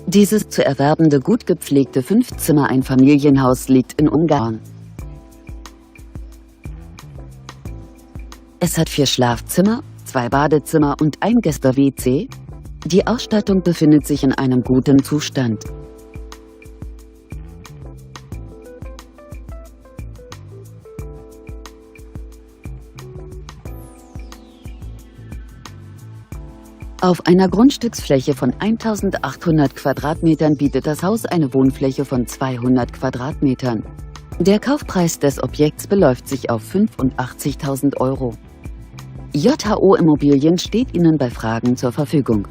Dieses zu erwerbende gut gepflegte 5-Zimmer-Einfamilienhaus liegt in Ungarn. Es hat 4 Schlafzimmer, 2 Badezimmer und ein Gäste-WC. Die Ausstattung befindet sich in einem guten Zustand. Auf einer Grundstücksfläche von 1800 Quadratmetern bietet das Haus eine Wohnfläche von 200 Quadratmetern. Der Kaufpreis des Objekts beläuft sich auf 85.000 Euro. JHO Immobilien steht Ihnen bei Fragen zur Verfügung.